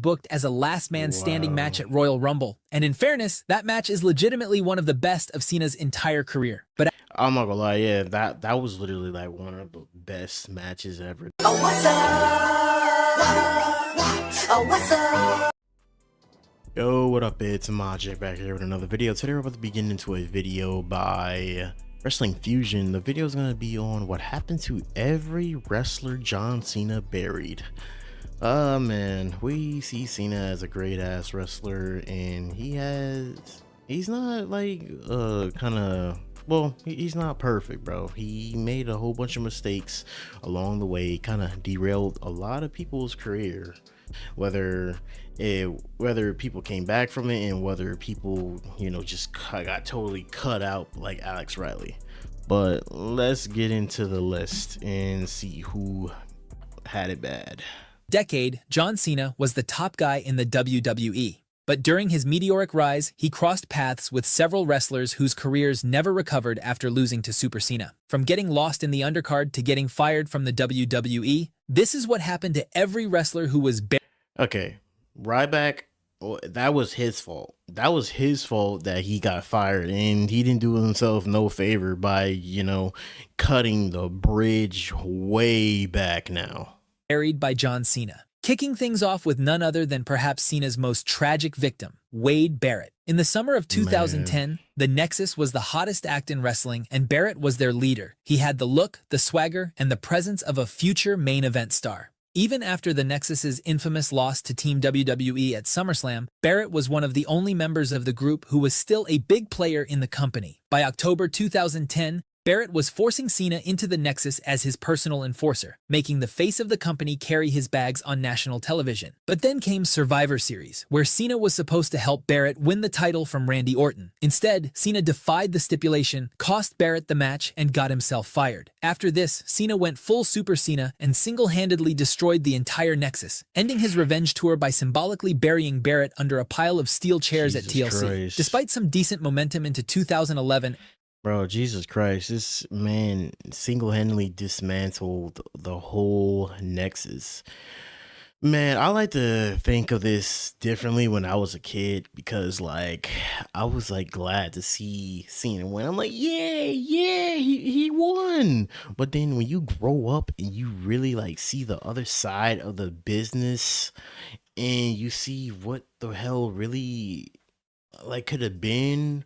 booked as a last man standing match Wow. at Royal Rumble. And in fairness, that match is legitimately one of the best of Cena's entire career. But I'm not gonna lie, yeah, that was literally like one of the best matches ever. Oh, what's up? Oh, what's up? Yo, what up? It's Magic back here with another video. Today we're about to begin into a video by Wrestling Fusion. The video is going to be on what happened to every wrestler John Cena buried. Man, we see Cena as a great ass wrestler, and he's not like he's not perfect, bro. He made a whole bunch of mistakes along the way, kind of derailed a lot of people's career, whether people came back from it and whether people, just got totally cut out like Alex Riley. But let's get into the list and see who had it bad. decade, John Cena was the top guy in the WWE. But during his meteoric rise, he crossed paths with several wrestlers whose careers never recovered after losing to Super Cena. From getting lost in the undercard to getting fired from the WWE, this is what happened to every wrestler who was Okay, Ryback, that was his fault. That was his fault that he got fired, and he didn't do himself no favor by, cutting the bridge way back now. buried by John Cena. Kicking things off with none other than perhaps Cena's most tragic victim, Wade Barrett. In the summer of 2010, the Nexus was the hottest act in wrestling, and Barrett was their leader. He had the look, the swagger, and the presence of a future main event star. Even after the Nexus's infamous loss to Team WWE at SummerSlam, Barrett was one of the only members of the group who was still a big player in the company. By October 2010, Barrett was forcing Cena into the Nexus as his personal enforcer, making the face of the company carry his bags on national television. But then came Survivor Series, where Cena was supposed to help Barrett win the title from Randy Orton. Instead, Cena defied the stipulation, cost Barrett the match, and got himself fired. After this, Cena went full Super Cena and single-handedly destroyed the entire Nexus, ending his revenge tour by symbolically burying Barrett under a pile of steel chairs at TLC. Christ. Despite some decent momentum into 2011, Bro, Jesus Christ, this man single-handedly dismantled the whole Nexus. Man, I like to think of this differently when I was a kid, because I was glad to see Cena win. I'm like, yeah, he won. But then when you grow up and you really see the other side of the business, and you see what the hell really could have been,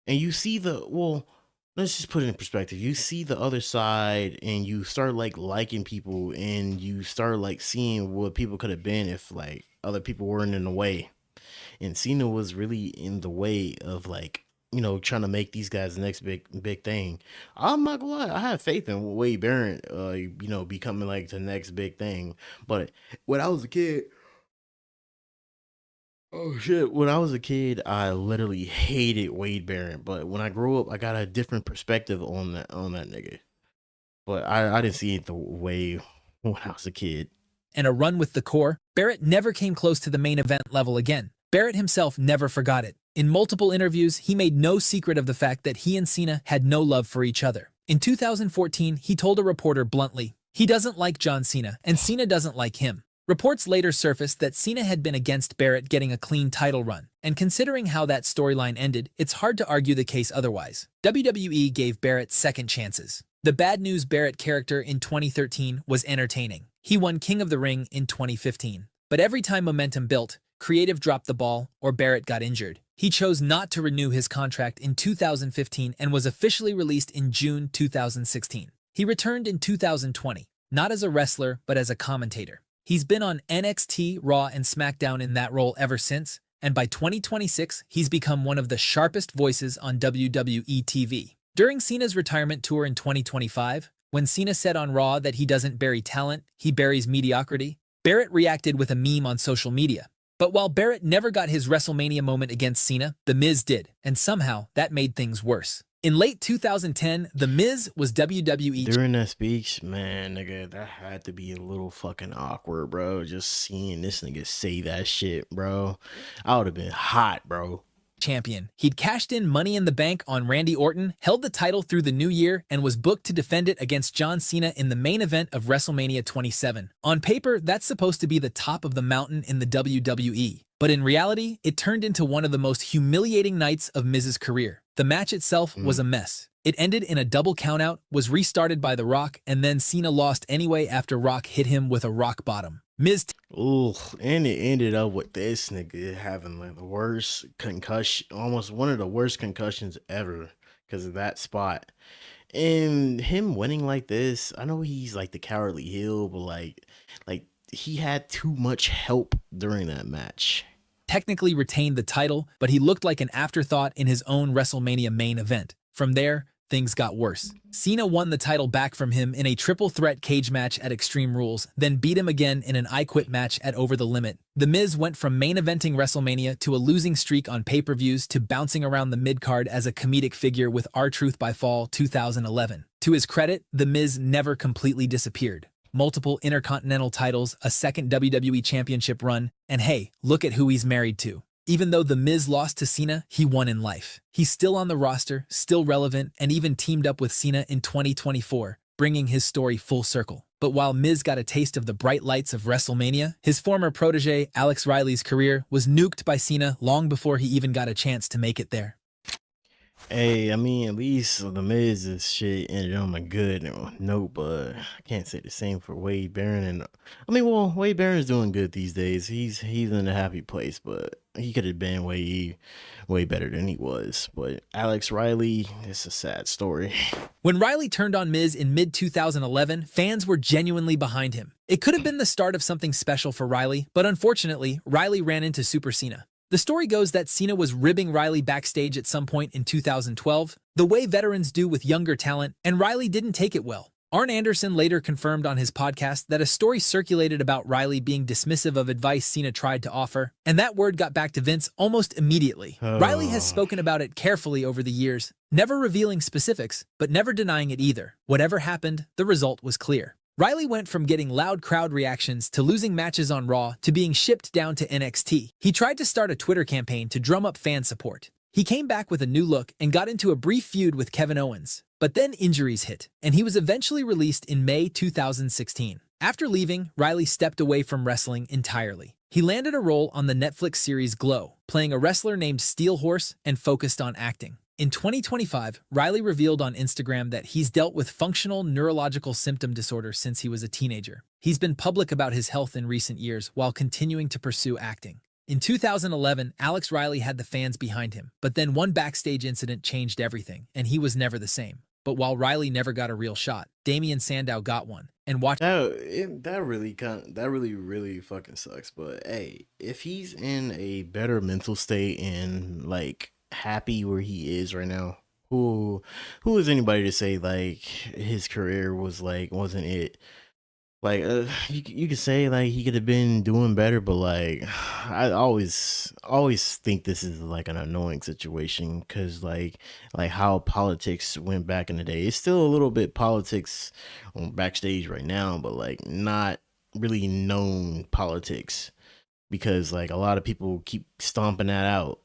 and you see let's just put it in perspective. You see the other side and you start liking people, and you start seeing what people could have been if other people weren't in the way. And Cena was really in the way of trying to make these guys the next big thing. I'm not gonna lie, I have faith in Wade Barrett becoming the next big thing. But when I was a kid, oh shit, when I was a kid, I literally hated Wade Barrett. But when I grew up, I got a different perspective on that nigga. But I didn't see it the way when I was a kid. and a run with the core, Barrett never came close to the main event level again. Barrett himself never forgot it. In multiple interviews, he made no secret of the fact that he and Cena had no love for each other. In 2014, he told a reporter bluntly, he doesn't like John Cena, and Cena doesn't like him. Reports later surfaced that Cena had been against Barrett getting a clean title run, and considering how that storyline ended, it's hard to argue the case otherwise. WWE gave Barrett second chances. The Bad News Barrett character in 2013 was entertaining. He won King of the Ring in 2015. But every time momentum built, creative dropped the ball or Barrett got injured. He chose not to renew his contract in 2015 and was officially released in June 2016. He returned in 2020, not as a wrestler, but as a commentator. He's been on NXT, Raw, and SmackDown in that role ever since, and by 2026, he's become one of the sharpest voices on WWE TV. During Cena's retirement tour in 2025, when Cena said on Raw that he doesn't bury talent, he buries mediocrity, Barrett reacted with a meme on social media. But while Barrett never got his WrestleMania moment against Cena, The Miz did, and somehow that made things worse. In late 2010, The Miz was WWE. During that speech, man, nigga, that had to be a little fucking awkward, bro. Just seeing this nigga say that shit, bro. I would have been hot, bro. champion. He'd cashed in Money in the Bank on Randy Orton, held the title through the new year, and was booked to defend it against John Cena in the main event of WrestleMania 27. On paper, that's supposed to be the top of the mountain in the WWE. But in reality, it turned into one of the most humiliating nights of Miz's career. The match itself was a mess. It ended in a double countout, was restarted by The Rock, and then Cena lost anyway after Rock hit him with a rock bottom. Miz. Ooh, and it ended up with this nigga having like the worst concussion, almost one of the worst concussions ever because of that spot. And him winning like this, I know he's like the cowardly heel, but like he had too much help during that match. Technically retained the title, but he looked like an afterthought in his own WrestleMania main event. From there, things got worse. Cena won the title back from him in a triple threat cage match at Extreme Rules, then beat him again in an I Quit match at Over the Limit. The Miz went from main eventing WrestleMania to a losing streak on pay-per-views to bouncing around the mid-card as a comedic figure with R-Truth by Fall 2011. To his credit, The Miz never completely disappeared. Multiple Intercontinental titles, a second WWE Championship run, and hey, look at who he's married to. Even though The Miz lost to Cena, he won in life. He's still on the roster, still relevant, and even teamed up with Cena in 2024, bringing his story full circle. But while Miz got a taste of the bright lights of WrestleMania, his former protege, Alex Riley's career, was nuked by Cena long before he even got a chance to make it there. Hey, I mean, at least the Miz's shit ended on a good note, but I can't say the same for Wade Barrett. And I mean, well, Wade Barrett's doing good these days. He's in a happy place, but he could have been way better than he was. But Alex Riley, it's a sad story. When Riley turned on Miz in mid-2011, fans were genuinely behind him. It could have been the start of something special for Riley, but unfortunately, Riley ran into Super Cena. The story goes that Cena was ribbing Riley backstage at some point in 2012, the way veterans do with younger talent, and Riley didn't take it well. Arn Anderson later confirmed on his podcast that a story circulated about Riley being dismissive of advice Cena tried to offer, and that word got back to Vince almost immediately. Riley has spoken about it carefully over the years, never revealing specifics, but never denying it either. Whatever happened, the result was clear. Riley went from getting loud crowd reactions to losing matches on Raw to being shipped down to NXT. He tried to start a Twitter campaign to drum up fan support. He came back with a new look and got into a brief feud with Kevin Owens. But then injuries hit, and he was eventually released in May 2016. After leaving, Riley stepped away from wrestling entirely. He landed a role on the Netflix series Glow, playing a wrestler named Steel Horse and focused on acting. In 2025, Riley revealed on Instagram that he's dealt with functional neurological symptom disorder since he was a teenager. He's been public about his health in recent years while continuing to pursue acting. In 2011, Alex Riley had the fans behind him, but then one backstage incident changed everything, and he was never the same. But while Riley never got a real shot, Damien Sandow got one, and watched. That really fucking sucks. But hey, if he's in a better mental state and like happy where he is right now, who is anybody to say like his career wasn't it? Like you could say like he could have been doing better, but like I always think this is like an annoying situation because like how politics went back in the day. It's still a little bit politics on backstage right now, but like not really known politics because like a lot of people keep stomping that out.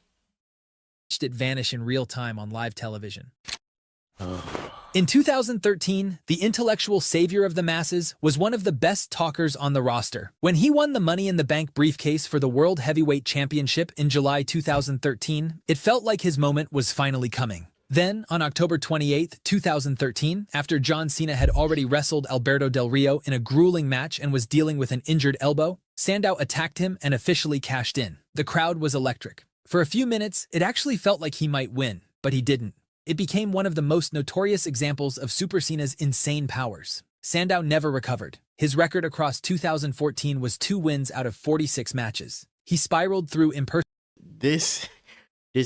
It vanish in real time on live television. In 2013, the intellectual savior of the masses was one of the best talkers on the roster. When he won the Money in the Bank briefcase for the World Heavyweight Championship in July 2013, it felt like his moment was finally coming. Then, on October 28, 2013, after John Cena had already wrestled Alberto Del Rio in a grueling match and was dealing with an injured elbow, Sandow attacked him and officially cashed in. The crowd was electric. For a few minutes, it actually felt like he might win, but he didn't. It became one of the most notorious examples of Super Cena's insane powers. Sandow never recovered. His record across 2014 was 2 wins out of 46 matches. He spiraled through This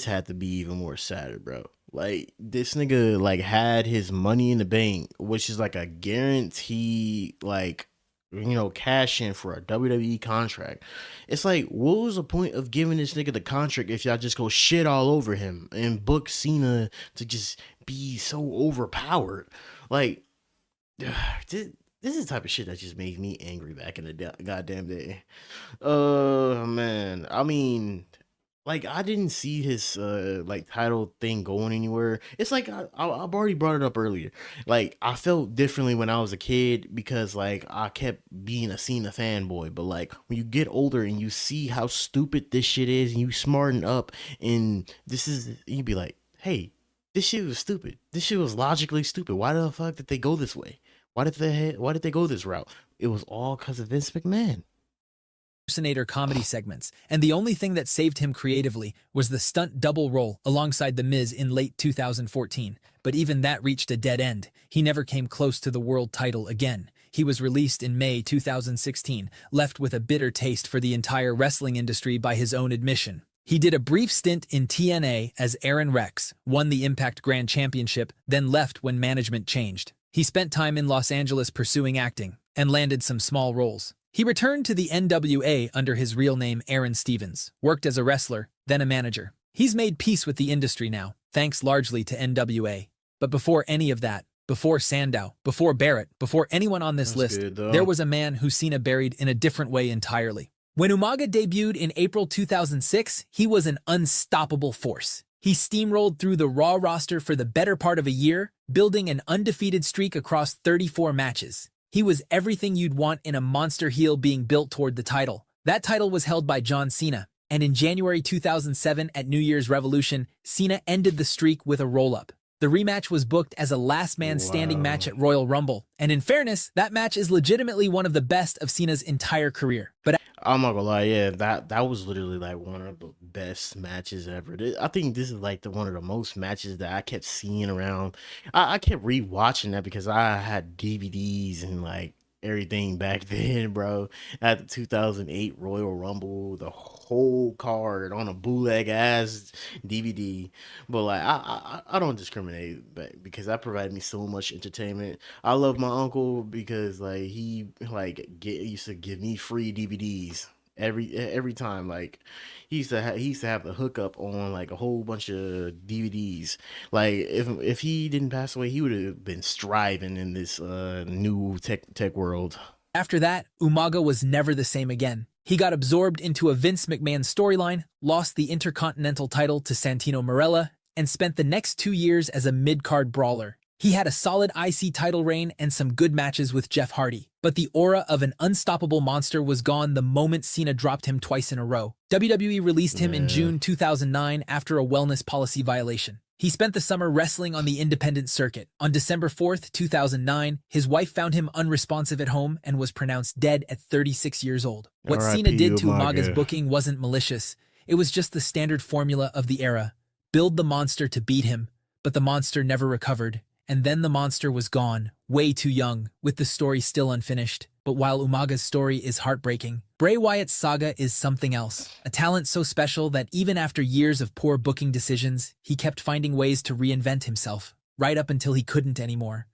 had to be even more sadder, bro. Like this nigga like had his Money in the Bank, which is like a guarantee like cash in for a WWE contract. It's like, what was the point of giving this nigga the contract if y'all just go shit all over him and book Cena to just be so overpowered? Like, this is the type of shit that just made me angry back in the goddamn day. Man, I mean, Like I didn't see his like title thing going anywhere. It's like I've already brought it up earlier. Like I felt differently when I was a kid because like I kept being a Cena fanboy. But like when you get older and you see how stupid this shit is, and you smarten up, and this is you be like, hey, this shit was stupid. This shit was logically stupid. Why the fuck did they go this way? Why did they go this route? It was all because of Vince McMahon. Impersonator comedy segments, and the only thing that saved him creatively was the stunt double role alongside The Miz in late 2014. But even that reached a dead end. He never came close to the world title again. He was released in May 2016, left with a bitter taste for the entire wrestling industry by his own admission. He did a brief stint in TNA as Aaron Rex, won the Impact Grand Championship, then left when management changed. He spent time in Los Angeles pursuing acting, and landed some small roles. He returned to the NWA under his real name Aaron Stevens, worked as a wrestler, then a manager. He's made peace with the industry now, thanks largely to NWA. But before any of that, before Sandow, before Barrett, before anyone on this list, there was a man who Cena buried in a different way entirely. When Umaga debuted in April 2006, he was an unstoppable force. He steamrolled through the Raw roster for the better part of a year, building an undefeated streak across 34 matches. He was everything you'd want in a monster heel being built toward the title. That title was held by John Cena, and in January 2007 at New Year's Revolution, Cena ended the streak with a roll-up. The rematch was booked as a last man standing match at Royal Rumble, and in fairness, that match is legitimately one of the best of Cena's entire career. But I'm not gonna lie, yeah, that was literally like one of the best matches ever. I think this is like one of the most matches that I kept seeing around. I kept rewatching that because I had DVDs and like everything back then, bro. At the 2008 Royal Rumble, the whole card on a bootleg ass DVD. But like I don't discriminate, but because that provided me so much entertainment. I love my uncle because like he like used to give me free DVDs every time. Like he used to have the hookup on like a whole bunch of DVDs. Like if he didn't pass away, he would have been striving in this new tech world. after that, Umaga was never the same again. He got absorbed into a Vince McMahon storyline, lost the Intercontinental title to Santino Marella, and spent the next 2 years as a mid-card brawler. He had a solid IC title reign and some good matches with Jeff Hardy, but the aura of an unstoppable monster was gone the moment Cena dropped him twice in a row. WWE released him in June 2009 after a wellness policy violation. He spent the summer wrestling on the independent circuit. On December 4th, 2009, his wife found him unresponsive at home and was pronounced dead at 36 years old. What Cena did to Umaga's booking wasn't malicious. It was just the standard formula of the era. Build the monster to beat him, but the monster never recovered. And then the monster was gone, way too young, with the story still unfinished. But while Umaga's story is heartbreaking, Bray Wyatt's saga is something else. A talent so special that even after years of poor booking decisions, he kept finding ways to reinvent himself, right up until he couldn't anymore.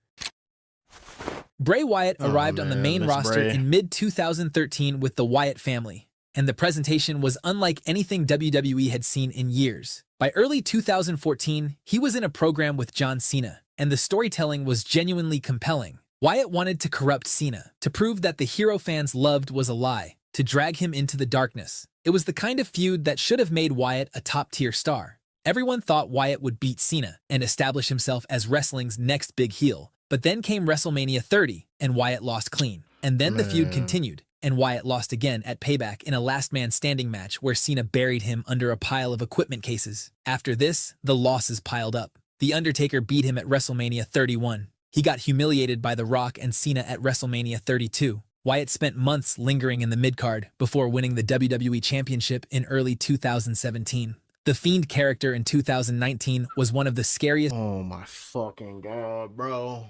Bray Wyatt arrived on the main roster in mid-2013 with the Wyatt family, and the presentation was unlike anything WWE had seen in years. By early 2014, he was in a program with John Cena, and the storytelling was genuinely compelling. Wyatt wanted to corrupt Cena, to prove that the hero fans loved was a lie, to drag him into the darkness. It was the kind of feud that should have made Wyatt a top-tier star. Everyone thought Wyatt would beat Cena and establish himself as wrestling's next big heel. But then came WrestleMania 30, and Wyatt lost clean. And then the feud continued, and Wyatt lost again at Payback in a last-man-standing match where Cena buried him under a pile of equipment cases. After this, the losses piled up. The Undertaker beat him at WrestleMania 31. He got humiliated by The Rock and Cena at WrestleMania 32. Wyatt spent months lingering in the mid-card before winning the WWE Championship in early 2017. The Fiend character in 2019 was one of the scariest. Oh my fucking god, bro.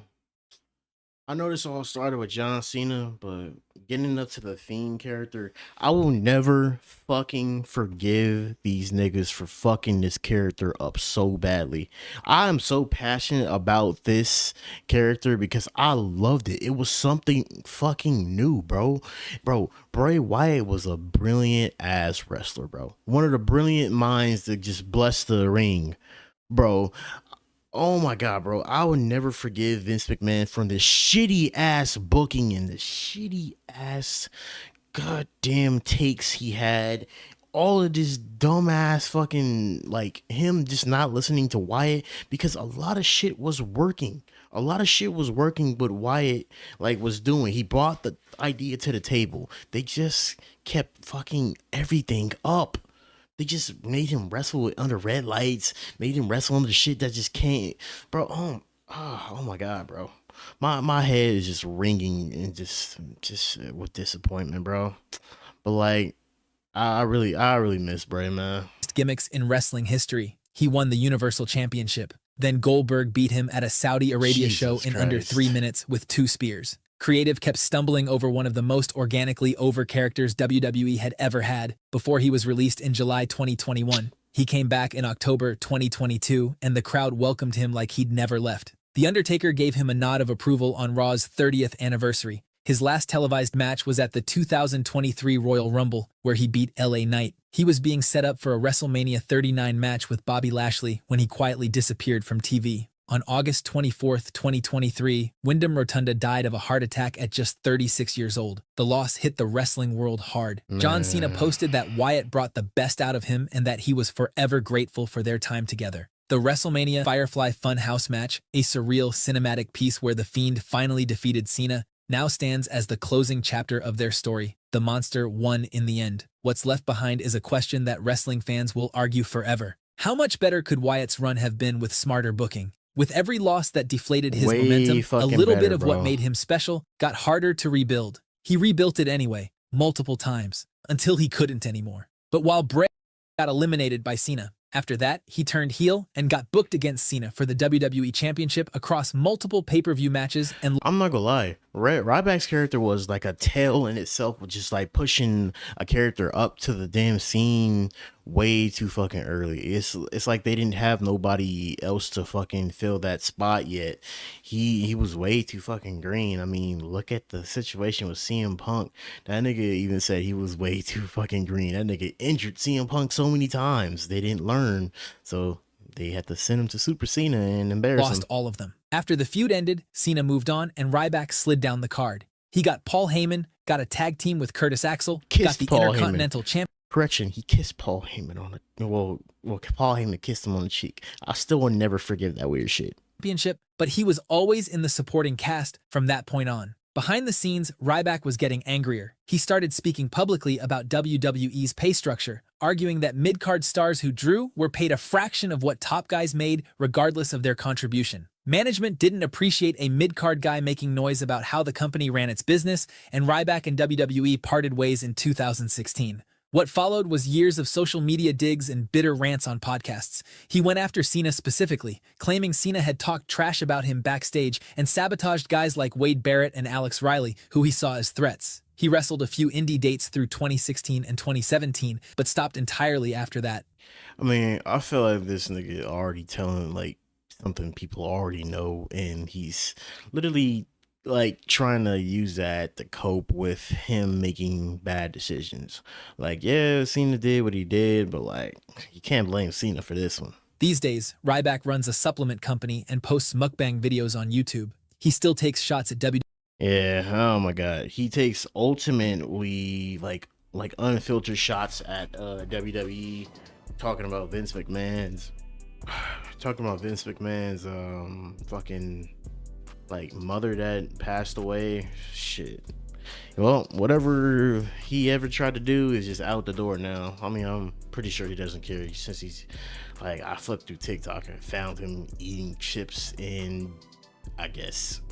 I know this all started with John Cena, but getting up to the Fiend character, I will never fucking forgive these niggas for fucking this character up so badly. I am so passionate about this character because I loved it. It was something fucking new, bro. Bro, Bray Wyatt was a brilliant ass wrestler, bro. One of the brilliant minds that just blessed the ring, bro. Oh my god, bro. I will never forgive Vince McMahon from the shitty ass booking and the shitty ass goddamn takes he had all of this dumbass fucking, like, him just not listening to Wyatt, because a lot of shit was working. A lot of shit was working, but Wyatt, like, was doing. He brought the idea to the table. They just kept fucking everything up. They just made him wrestle under red lights, made him wrestle under shit that just can't, bro. Oh my god, bro. My head is just ringing and just with disappointment, bro. But like, I really miss Bray, man. Gimmicks in wrestling history. He won the Universal Championship. Then Goldberg beat him at a Saudi Arabia show in under 3 minutes with 2 spears. Creative kept stumbling over one of the most organically over characters WWE had ever had before he was released in July 2021. He came back in October 2022, and the crowd welcomed him like he'd never left. The Undertaker gave him a nod of approval on Raw's 30th anniversary. His last televised match was at the 2023 Royal Rumble, where he beat LA Knight. He was being set up for a WrestleMania 39 match with Bobby Lashley when he quietly disappeared from TV. On August 24, 2023, Wyndham Rotunda died of a heart attack at just 36 years old. The loss hit the wrestling world hard. John Cena posted that Wyatt brought the best out of him and that he was forever grateful for their time together. The WrestleMania Firefly Funhouse match, a surreal cinematic piece where The Fiend finally defeated Cena, now stands as the closing chapter of their story. The monster won in the end. What's left behind is a question that wrestling fans will argue forever. How much better could Wyatt's run have been with smarter booking? With every loss that deflated his momentum, a little bit of what made him special got harder to rebuild. He rebuilt it anyway, multiple times, until he couldn't anymore. But while Bray got eliminated by Cena, after that, he turned heel and got booked against Cena for the WWE Championship across multiple pay-per-view matches. And I'm not gonna lie, Ryback's character was like a tale in itself, with just like pushing a character up to the damn scene way too fucking early. It's like they didn't have nobody else to fucking fill that spot yet. He was way too fucking green. I mean, look at the situation with CM Punk. That nigga even said he was way too fucking green. That nigga injured CM Punk so many times. They didn't learn, so they had to send him to Super Cena and embarrass him. Lost all of them. After the feud ended, Cena moved on and Ryback slid down the card. He got Paul Heyman, got a tag team with Curtis Axel, got the Intercontinental Champion. Correction, he kissed Paul Heyman on the well, Paul Heyman kissed him on the cheek. I still will never forgive that weird shit. Championship, but he was always in the supporting cast from that point on. Behind the scenes, Ryback was getting angrier. He started speaking publicly about WWE's pay structure, arguing that mid-card stars who drew were paid a fraction of what top guys made, regardless of their contribution. Management didn't appreciate a mid-card guy making noise about how the company ran its business, and Ryback and WWE parted ways in 2016. What followed was years of social media digs and bitter rants on podcasts. He went after Cena specifically, claiming Cena had talked trash about him backstage and sabotaged guys like Wade Barrett and Alex Riley, who he saw as threats. He wrestled a few indie dates through 2016 and 2017, but stopped entirely after that. I mean, I feel like this nigga already telling like something people already know, and he's literally like trying to use that to cope with him making bad decisions. Like, yeah, Cena did what he did, but like, you can't blame Cena for this one. These days, Ryback runs a supplement company and posts mukbang videos on YouTube. He still takes shots at WWE. Yeah, oh my god, he takes ultimately like unfiltered shots at WWE, talking about Vince McMahon's fucking like mother that passed away. Shit. Well, whatever he ever tried to do is just out the door now. I mean, I'm pretty sure he doesn't care, since he's like, I flipped through TikTok and found him eating chips in, I guess,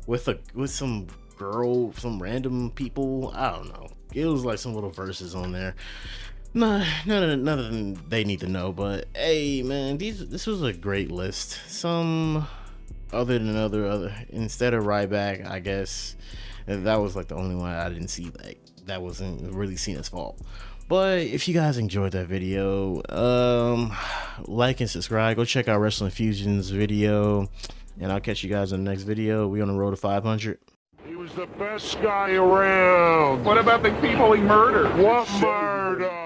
with some girl, some random people. I don't know. It was like some little verses on there. Nah, nothing they need to know. But hey, man, this was a great list. Some other than other instead of Ryback, I guess that was like the only one I didn't see. Like, that wasn't really Cena's fault. But if you guys enjoyed that video, like and subscribe. Go check out Wrestling Fusion's video, and I'll catch you guys in the next video. We on the road to 500. He was the best guy around. What about the people he murdered? What murder?